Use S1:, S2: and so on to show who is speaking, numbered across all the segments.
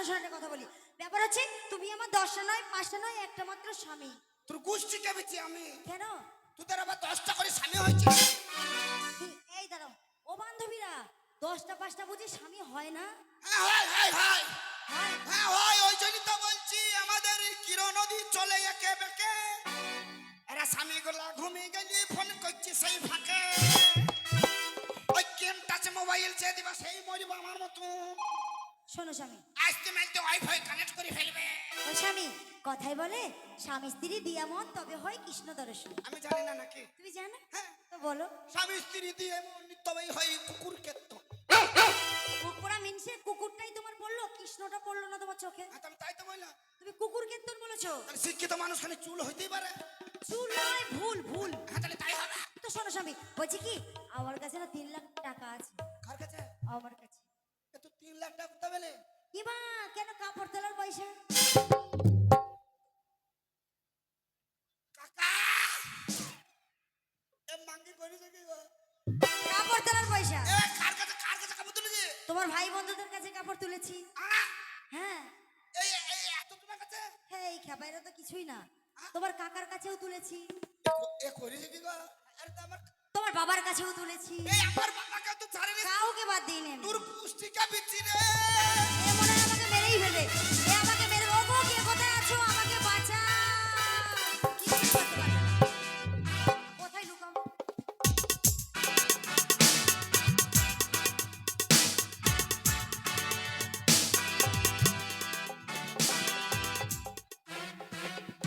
S1: শোনো একটা কথা বলি। ব্যাপার হচ্ছে তুমি আমার 10টা নয় 5টা নয় একটা মাত্র স্বামী।
S2: তোর গোষ্ঠী কেবেছি আমি।
S1: কেন?
S2: তোদের আবার 10টা করে স্বামী হয়েছে।
S1: এই দাঁড়াও, ও বান্ধবীরা 10টা 5টা বুঝি স্বামী হয় না?
S2: হ্যাঁ হয় হয় হয়
S1: হয়।
S2: হ্যাঁ হয়, ওই জন্যই তো বলছি আমাদের কিরণ নদী চলে একে বেঁকে। এরা স্বামীগুলা ঘুমিয়ে গেলে ফোন করছে সেই ফাঁকে। ওই কেম টাচ মোবাইল চেয়ে দিবা সেই মরিবা আমার মতো।
S1: শোনো স্বামী,
S2: আজকে মাইতে ওয়াইফাই কানেক্ট করে ফেলবে।
S1: ও স্বামী, কথাই বলে স্বামী স্ত্রী দিয়ামন তবে হয় কৃষ্ণ দর্শন।
S2: আমি জানি না নাকি?
S1: তুমি জানো?
S2: হ্যাঁ।
S1: তো বলো।
S2: স্বামী স্ত্রী দিয়ে তবেই হয় কুকুর ক্ষেত্র।
S1: কুকুরা মিনসে কুকুরটাই তোমার পড়লো, কৃষ্ণটা পড়লো না তোমার চোখে?
S2: আমি তাই তো বললাম।
S1: তুমি কুকুর কেতন বলেছো।
S2: তাহলে শিক্ষিত মানুষ খালি চুল হইতেই পারে।
S1: চুল নয়, ভুল ভুল।
S2: হ্যাঁ তাহলে তাই হবে।
S1: তো শোনো স্বামী, বলছি কি আমার কাছে না 3 লাখ টাকা আছে।
S2: কার কাছে?
S1: আমার কাছে।
S2: এ তো 3 লাখ টাকা কোথা পেলে?
S1: কি বা কেন কাপড় তোলার পয়সা?
S2: কাকা এ মাঙ্গি করেছে কি গো?
S1: কাপড় তোলার পয়সা।
S2: এ কার কাছে কাপড় তুলেছে?
S1: তোমার ভাই বন্ধুদের কাছে কাপড় তুলেছি। হ্যাঁ।
S2: এই এই এত তোমার কাছে?
S1: হ্যাঁ, এই খেপাইরা তো কিছুই না। তোমার কাকার কাছেও তুলেছি।
S2: এ করেছে কি গো? আরে তো আমার
S1: তোমার বাবার কাছেও তুলেছি।
S2: এই আমার বাবাকে তো ছাড়েনি।
S1: কাউকে বাদ দিইনি আমি।
S2: তোর পুষ্টিকা বিচ্ছি রে।
S1: এ মনে হয় আমাকে মেরেই ফেলে। এ আমাকে মেরে, ওগো কে কোথায় আছো? আমাকে বাঁচা। কিছু করতে পারবে না। কোথায় লুকাবো?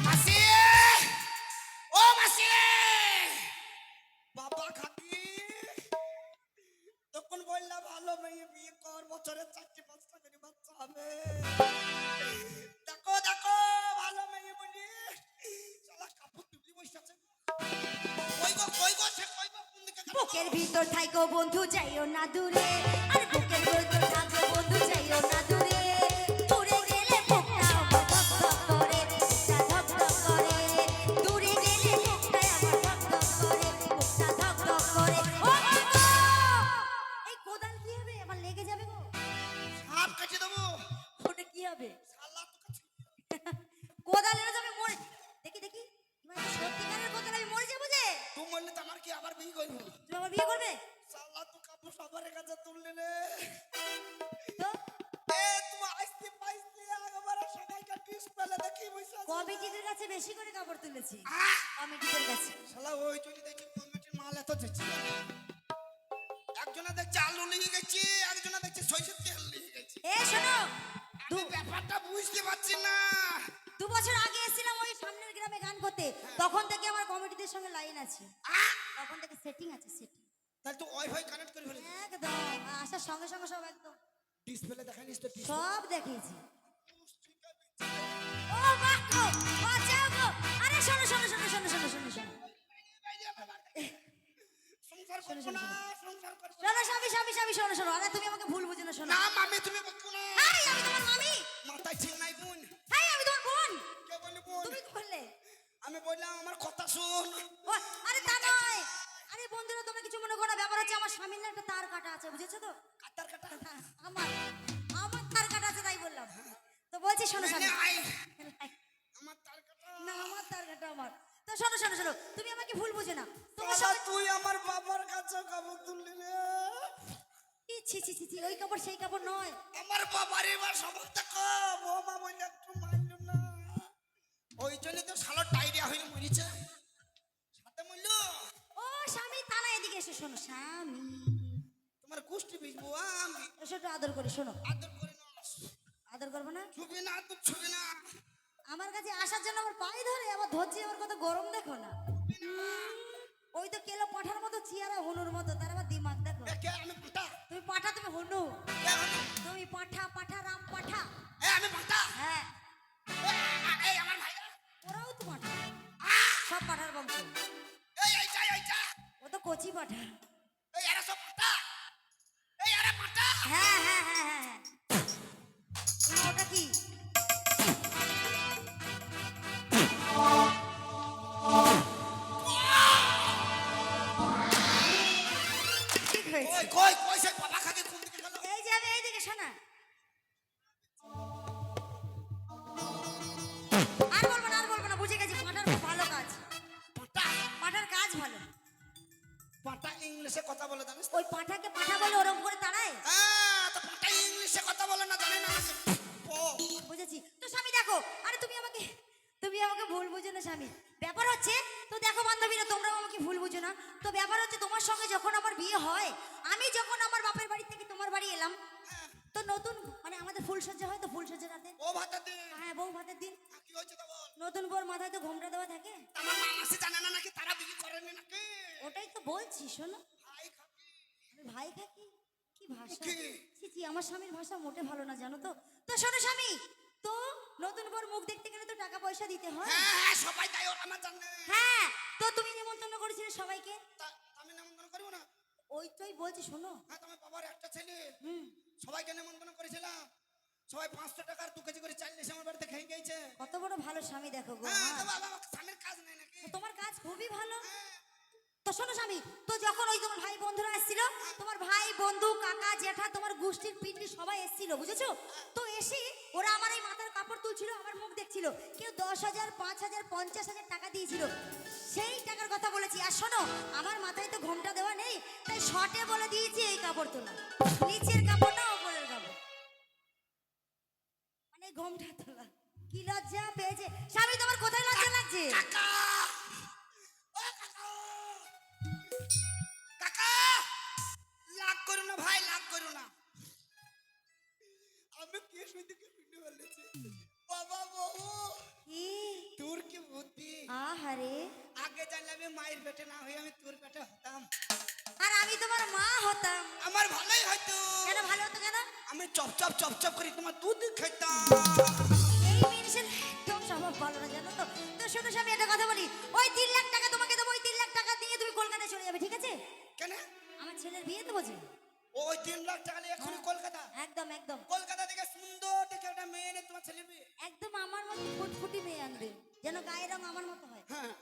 S2: মাসি! ও মাসি! বাবা খাকি তখন বললা ভালো মেয়ে বিয়ে কর, বছরে 4-5টা করে বাচ্চা হবে। দেখো দেখো ভালো মেয়ে বলি শালা কাপড় তুলি বসে আছে। কই গো সে কই গো কোন দিকে গেল?
S1: বুকের ভিতর থাইকো বন্ধু যাইও না দূরে, আর বুকের ভিতর থাকো বন্ধু যাইও না দূরে। দূরে গেলে বুকটা আমার ধক ধক করে, বুকটা ধক ধক করে। দূরে গেলে বুকটা আমার ধক ধক করে, বুকটা ধক ধক করে। ও গো! এই কোদাল কি হবে? আমার লেগে যাবে গো।
S2: সাপ কেটে দেবো।
S1: ওটা কি হবে?
S2: শালা তো কাছে
S1: কোদাল এনে যাবে মরে। দেখি দেখি, মানে সত্যিকারের কোদাল আমি মরে যাবো যে?
S2: তুই বললে তো আমার কি আবার বিয়ে করবো?
S1: তুমি আমার বিয়ে করবে?
S2: শালা তো কাপড় সবার কাছে তুললে রে।
S1: তো
S2: এ তুই আসতে পাইতে একবার সবাইকে ডিসপ্লে দেখি বসে আছে।
S1: কমিটিদের কাছে বেশি করে কাপড় তুলেছি। কমিটিদের কাছে।
S2: শালা ওই চলি দেখি কমিটির মাল এত দিচ্ছে। একজনে দেখছে আলু নিয়ে গেছে, একজনে দেখছে সরষের তেল নিয়ে গেছে।
S1: এ শোনো,
S2: আমি ব্যাপারটা বুঝতে পারছি না।
S1: 2 বছর আগে এসেছিলাম ওই সামনের গ্রামে গান করতে, তখন থেকে আমার কমিটিদের সঙ্গে লাইন আছে। তখন থেকে সেটিং আছে, সেটিং।
S2: তাহলে তুই ওয়াইফাই কানেক্ট করে ফেলেছিস?
S1: একদম আসার সঙ্গে সঙ্গে সব একদম
S2: ডিসপ্লে দেখাইনিস তো?
S1: সব দেখিয়েছি। ও বাহ গো, বাঁচাও গো। আরে শোনো শোনো শোনো শোনো শোনো শোনো শোনো
S2: সংসার
S1: শোনো,
S2: করবো
S1: শোনো,
S2: না, সংসার করবো না।
S1: শোনো স্বামী স্বামী স্বামী শোনো শোনো। আরে তুমি আমাকে ভুল বুঝো না, শোনো।
S2: না মামি তুমি বকো না।
S1: হাই, আমি তোমার মামি।
S2: মাথায় ঠিক নাই বোন।
S1: হাই, আমি তোমার বোন।
S2: কে বলি বোন?
S1: তুমি তো বললে।
S2: আমি বললাম আমার কথা শুন।
S1: ও, আরে তা নয়। আরে বন্ধুরা তোমরা কিছু মনে করো না, ব্যাপার হচ্ছে আমার স্বামীর না একটা তার কাটা আছে, বুঝেছো তো?
S2: কাটার কাটা
S1: হ্যাঁ, আমার আমার তার কাটা আছে তাই বললাম। তো বলছি শোনো স্বামী।
S2: আই আমার তার কাটা।
S1: না, আমার তার কাটা আমার। তো শোনো শোনো শোনো, তুমি আমাকে ভুল বুঝো না। তোমার
S2: শালা
S1: সঙ্গে
S2: তুই আমার বাবার কাছে কাপড় তুললি রে।
S1: ছি ছি ছি ছি, ওই কাপড় সেই কাপড় নয়।
S2: আমার বাবার এবার সবার দেখো বৌমা বলে একটু মানল না। ওই জন্য তো শালা ডায়রিয়া হয়ে মরিছে। সাথে মরল।
S1: ও স্বামী, তা না, এদিকে এসে শোনো স্বামী।
S2: তোমার গোষ্ঠী বিজবো আমি।
S1: এসে একটু আদর করে শোনো।
S2: আদর করে না।
S1: আদর করবো না?
S2: ছবি না তো ছবি না।
S1: আমার কাছে আসার জন্য আমার পায়ে ধরে, আবার ধরছি, আমার কত গরম দেখো না। ওই তো কেলো পাঠার মতো চেয়ারা, হনুর মতো, তার আবার দিমাগ দেখো।
S2: কে আমি পাটা?
S1: তুমি পাঠা, তুমি হনু।
S2: কে হনু?
S1: তুমি পাঠা, পাঠা রাম পাঠা।
S2: এ আমি পাটা।
S1: হ্যাঁ,
S2: এই আমার ভাইরা।
S1: ওরাও তো পাঠা। সব পাঠার বংশ।
S2: এইটা।
S1: ও তো কচি পাঠা।
S2: এই এরা সব পাটা। এই এরা পাটা।
S1: হ্যাঁ হ্যাঁ হ্যাঁ হ্যাঁ হ্যাঁ। ওটা কি? ঠিক হয়েছে।
S2: কই সেই বাবা খাকে কোন দিকে গেল?
S1: এই যাবে, এই দিকে শোনা। পাঁঠাকে পাঠা বলে ওরকম করে তাড়ায়?
S2: হ্যাঁ, তো পাঠাই ইংলিশে কথা বলে না, জানে না ও
S1: বুঝেছি তো স্বামী। দেখো, আরে তুমি আমাকে ভুল বুঝো না স্বামী। ব্যাপার হচ্ছে, তো দেখো বান্ধবীরা, তোমরাও আমাকে ভুল বুঝো না। তো ব্যাপার হচ্ছে, তোমার সঙ্গে যখন আমার বিয়ে হয়, আমি যখন আমার বাপের বাড়ি থেকে তোমার বাড়ি এলাম, তো নতুন মানে আমাদের ফুলসজ্জা হয়, তো ফুলসজ্জা রাতে,
S2: ও ভাতা দে।
S1: হ্যাঁ বউ ভাতের দিন,
S2: কি হয়েছে তো বল।
S1: নতুন বউর মাথায় তো ঘোমটা দেওয়া থাকে।
S2: আমার মা মাসি জানে না নাকি, তারা বিয়ে করেনি নাকি?
S1: ওটাই তো বলছি, শোনো।
S2: ভাই খাকি
S1: আমি ভাই খাকি কি ভাষা!
S2: কি?
S1: ছি ছি, আমার স্বামীর ভাষা মোটে ভালো না, জানো তো। তো শোনো স্বামী, তো নতুন বউর মুখ দেখতে গেলে তো টাকা পয়সা দিতে হয়।
S2: হ্যাঁ হ্যাঁ, সবাই তাই, ওরা আমার জানে।
S1: হ্যাঁ, তো তুমি নিমন্ত্রণ করেছিলে সবাইকে।
S2: আমি নেমন্তন্ন করবো না?
S1: ওইটাই বলছি, শোনো।
S2: হ্যাঁ, তোমার বাবার একটা ছেলে,
S1: হুম,
S2: সবাইকে নেমন্তন্ন করেছিলাম। সবাই 500 টাকার 2 কেজি করে চাল এসে আমার বাড়িতে খেয়ে গেছে।
S1: কত বড় ভালো স্বামী দেখো গো
S2: হ্যাঁ, তো
S1: মা।
S2: বাবা, আমার স্বামীর কাজ নেই নাকি?
S1: তোমার কাজ খুবই ভালো।
S2: হ্যাঁ,
S1: তো শোনো স্বামী, তো যখন ওই তোমার ভাই বন্ধুরা এসেছিল, তোমার ভাই বন্ধু কাকা জেঠা তোমার গোষ্ঠীর পিন্ডি সবাই এসেছিল, বুঝেছো? তো এসে ওরা আমার এই মাথার কাপড় তুলছিল, আমার মুখ দেখছিল। কেউ 10,000 5,000 50,000 টাকা দিয়েছিল। সেই টাকার কথা বলেছি। আর শোনো, আমার মাথায় তো ঘোমটা দেওয়া নেই, তাই শর্টে বলে দিয়েছি এই কাপড় তোলা, নিচের কাপড় না ওপরের কাপড়, মানে ঘোমটা তোলা। কি লজ্জা পেয়েছে স্বামী, তোমার কোথায় লজ্জা লাগছে?
S2: কাকা, ও কাকা, কাকা, লাগ করো না ভাই, লাগ করো না। আমি কি শুনতে কি শুনতে বলেছি? বাবা বহু,
S1: কি?
S2: তোর কি বুদ্ধি!
S1: আহারে,
S2: আগে জানলে আমি মায়ের পেটে না হয়ে আমি তোর পেটে হতাম।
S1: আর আমি তোমার মা হতাম।
S2: আমার ভালোই হয়তো।
S1: কেন ভালো হতো কেন?
S2: আমি চপচপ চপচপ করে তোমার দুধ খেতাম।
S1: এই মানুষের একদম স্বভাব ভালো না, জানো তো। তো শোনো স্বামী, একটা কথা বলি, ওই 3 লাখ টাকা তোমাকে দেবো, ওই 3 লাখ টাকা দিয়ে তুমি কলকাতায় চলে যাবে, ঠিক আছে?
S2: কেন?
S1: আমার ছেলের বিয়ে দেবো যে।
S2: ওই 3 লাখ টাকা নিয়ে এখনই কলকাতা?
S1: একদম একদম
S2: কলকাতা থেকে সুন্দর দেখে একটা মেয়ে এনে তোমার ছেলে বিয়ে?
S1: একদম আমার মতো ফুটফুটি মেয়ে আনবে, যেন গায়ের রং আমার মতো হয়।
S2: হ্যাঁ,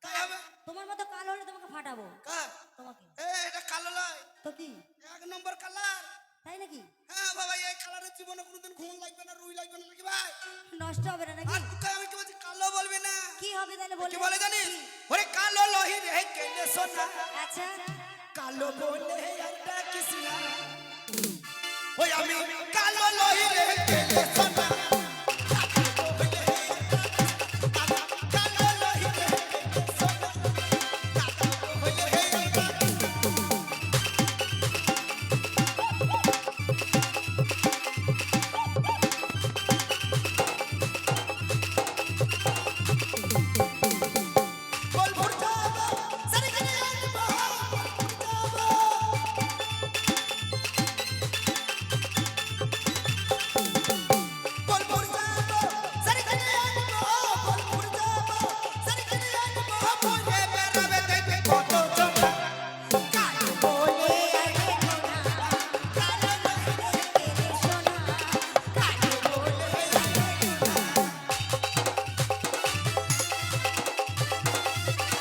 S2: তাই হবে।
S1: তোমার মতো কালো হলে তোমাকে ফাটাবো।
S2: কার?
S1: তোমাকে।
S2: এটা কালো নয়,
S1: তো কি?
S2: 1 নম্বর কালার।
S1: তাই নাকি?
S2: হ্যাঁ বাবা, এই কালারের জীবনে কোনোদিন ঘুম লাগবে না, রুই লাগবে না নাকি ভাই?
S1: নষ্ট হবে না নাকি?
S2: আর তোকে আমি কি বলছি, কালো বলবি না।
S1: কি হবে তাহলে
S2: কি
S1: বলবে?
S2: বলে জানিস? ওরে কালো লোহি রে কেলে সোনা,
S1: আচ্ছা,
S2: কালো বলে একটা কিসনা। ওই আমি কালো লোহি রে কেলে সোনা।